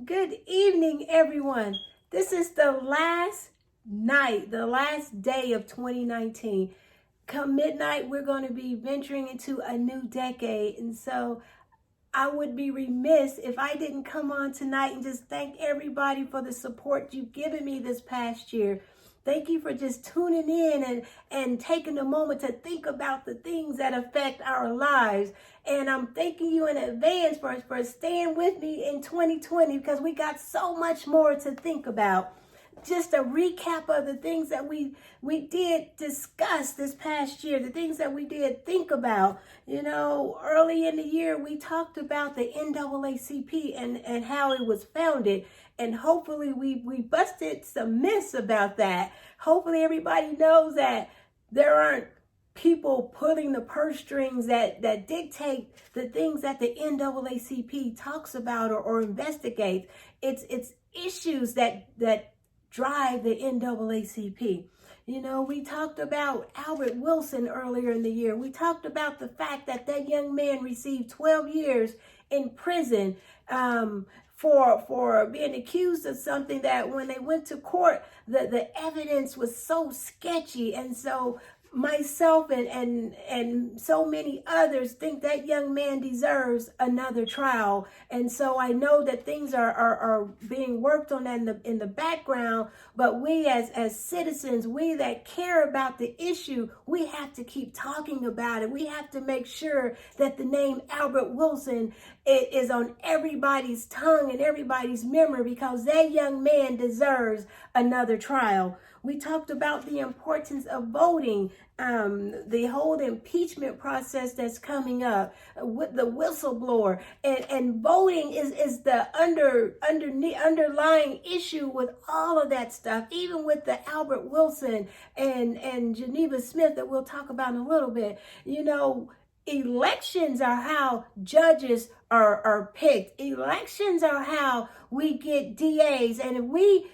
Good evening, everyone. This is the last night, the last day of 2019. Come midnight, we're going to be venturing into a new decade. And so I would be remiss if I didn't come on tonight and just thank everybody for the support you've given me this past year. Thank you for just tuning in and taking a moment to think about the things that affect our lives. And I'm thanking you in advance for staying with me in 2020 because we got so much more to think about. Just a recap of the things that we did discuss this past year, the things that we did think about. Early in the year, we talked about the NAACP and how it was founded. And hopefully we busted some myths about that. Hopefully everybody knows that there aren't people pulling the purse strings that dictate the things that the NAACP talks about or investigates. It's issues that drive the NAACP. We talked about Albert Wilson earlier in the year. We talked about the fact that young man received 12 years in prison for being accused of something that when they went to court, the evidence was so sketchy. And so myself and so many others think that young man deserves another trial. And so I know that things are being worked on in the background, but we as citizens, we that care about the issue, we have to keep talking about it. We have to make sure that the name Albert Wilson is on everybody's tongue and everybody's memory because that young man deserves another trial. We talked about the importance of voting, the whole impeachment process that's coming up with the whistleblower, and voting is the underlying issue with all of that stuff, even with the Albert Wilson and Geneva Smith that we'll talk about in a little bit. Elections are how judges are picked. Elections are how we get DAs. And if we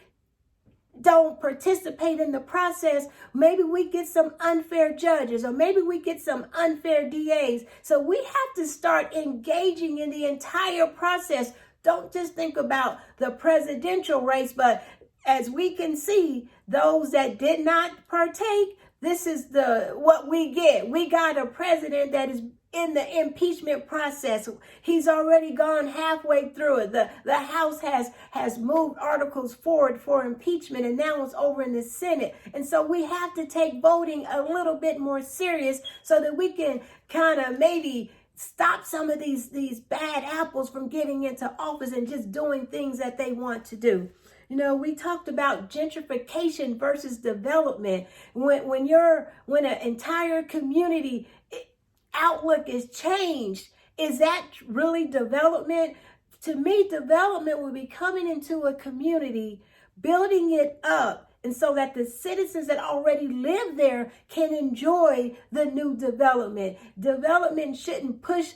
don't participate in the process, maybe we get some unfair judges or maybe we get some unfair DAs. So we have to start engaging in the entire process. Don't just think about the presidential race, but as we can see, those that did not partake, this is what we get. We got a president that is in the impeachment process. He's already gone halfway through it. The House has moved articles forward for impeachment, and now it's over in the Senate. And so we have to take voting a little bit more serious so that we can kind of maybe stop some of these bad apples from getting into office and just doing things that they want to do. We talked about gentrification versus development. When an entire community outlook is changed, is that really development? To me, development would be coming into a community, building it up, and so that the citizens that already live there can enjoy the new development. Development shouldn't push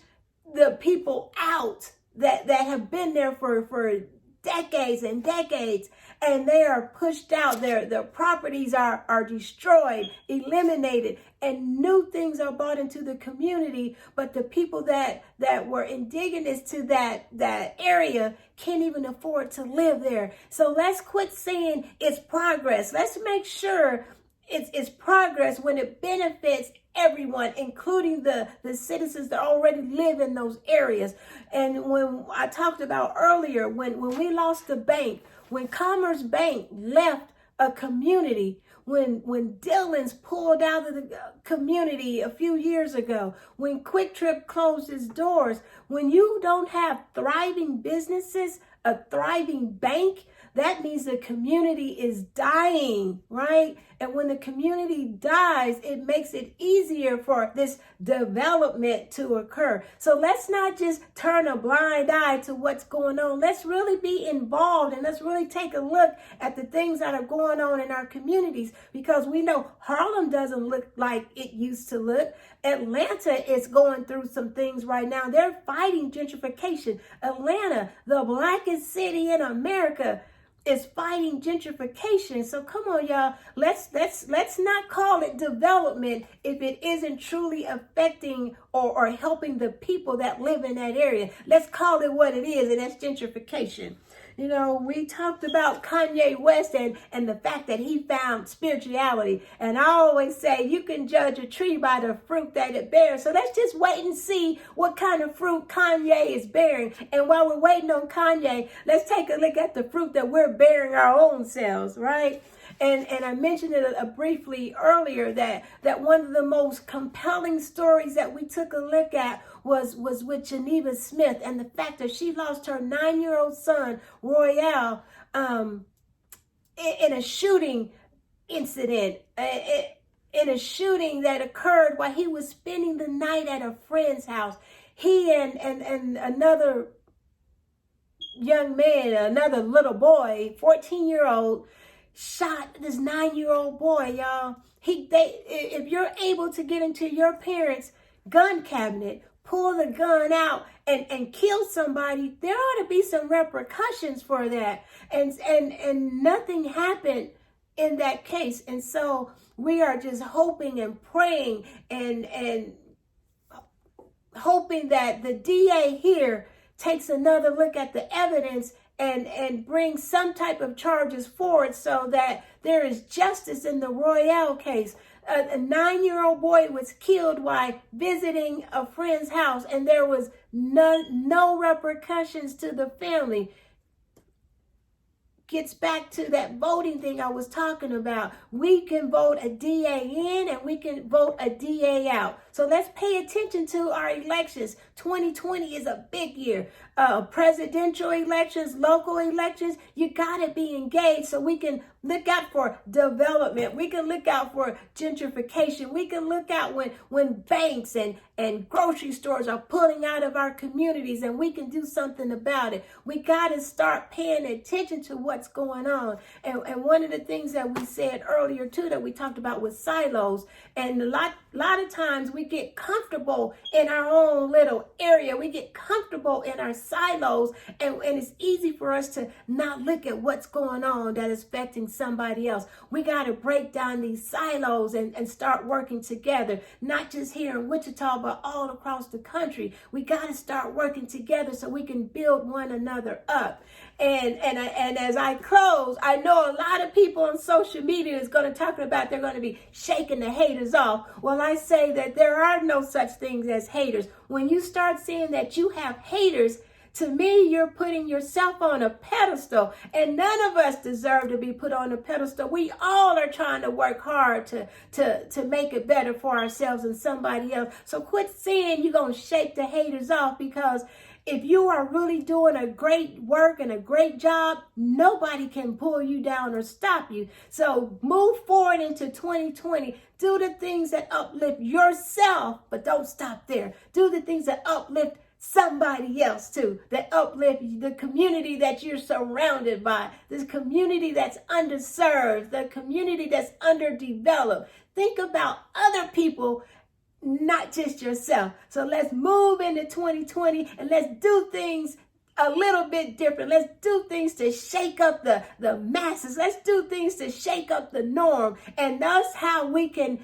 the people out that have been there for decades and decades, and they are pushed out. Their properties are destroyed, eliminated, and new things are brought into the community. But the people that were indigenous to that area can't even afford to live there. So let's quit saying it's progress. Let's make sure it's progress when it benefits everyone, including the citizens that already live in those areas. And when I talked about earlier, when we lost the bank, when Commerce Bank left a community, when Dillon's pulled out of the community a few years ago, when Quick Trip closed its doors, when you don't have thriving businesses, a thriving bank, that means the community is dying, right? And when the community dies, it makes it easier for this development to occur. So let's not just turn a blind eye to what's going on. Let's really be involved and let's really take a look at the things that are going on in our communities, because we know Harlem doesn't look like it used to look. Atlanta is going through some things right now. They're fighting gentrification. Atlanta, the blackest city in America, is fighting gentrification. So come on, y'all. Let's not call it development if it isn't truly affecting or helping the people that live in that area. Let's call it what it is, and that's gentrification. You know, we talked about Kanye West and the fact that he found spirituality. And I always say you can judge a tree by the fruit that it bears. So let's just wait and see what kind of fruit Kanye is bearing. And while we're waiting on Kanye, let's take a look at the fruit that we're bearing our own selves, right? And I mentioned it briefly earlier that one of the most compelling stories that we took a look at was with Geneva Smith, and the fact that she lost her 9-year-old son, Royale, in a shooting incident, in a shooting that occurred while he was spending the night at a friend's house. He and another young man, another little boy, 14-year-old, shot this 9-year-old boy, y'all. If you're able to get into your parents' gun cabinet, pull the gun out and kill somebody, there ought to be some repercussions for that. And nothing happened in that case. And so we are just hoping and praying and hoping that the DA here takes another look at the evidence and brings some type of charges forward so that there is justice in the Royale case. A 9-year-old boy was killed while visiting a friend's house, and there was no repercussions to the family. Gets back to that voting thing I was talking about. We can vote a DA in and we can vote a DA out. So let's pay attention to our elections. 2020 is a big year. Presidential elections, local elections, you got to be engaged so we can look out for development. We can look out for gentrification. We can look out when banks and grocery stores are pulling out of our communities, and we can do something about it. We got to start paying attention to what's going on. And one of the things that we said earlier too that we talked about was silos. And a lot of times we get comfortable in our own little area. We get comfortable in our silos, and it's easy for us to not look at what's going on that is affecting somebody else. We got to break down these silos and start working together, not just here in Wichita, but all across the country. We got to start working together so we can build one another up. And as I close, I know a lot of people on social media is going to talk about they're going to be shaking the haters off. Well, I say that there are no such things as haters. When you start seeing that you have haters, to me, you're putting yourself on a pedestal, and none of us deserve to be put on a pedestal. We all are trying to work hard to make it better for ourselves and somebody else. So quit saying you're going to shake the haters off, because if you are really doing a great work and a great job, nobody can pull you down or stop you. So move forward into 2020. Do the things that uplift yourself, but don't stop there. Do the things that uplift somebody else too, that uplift the community that you're surrounded by, this community that's underserved, the community that's underdeveloped. Think about other people, not just yourself. So let's move into 2020 and let's do things a little bit different. Let's do things to shake up the masses. Let's do things to shake up the norm. And that's how we can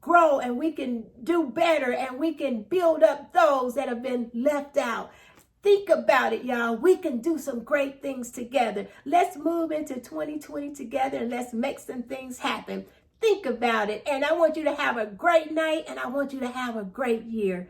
grow, and we can do better, and we can build up those that have been left out. Think about it, y'all. We can do some great things together. Let's move into 2020 together, and let's make some things happen. Think about it. And I want you to have a great night, and I want you to have a great year.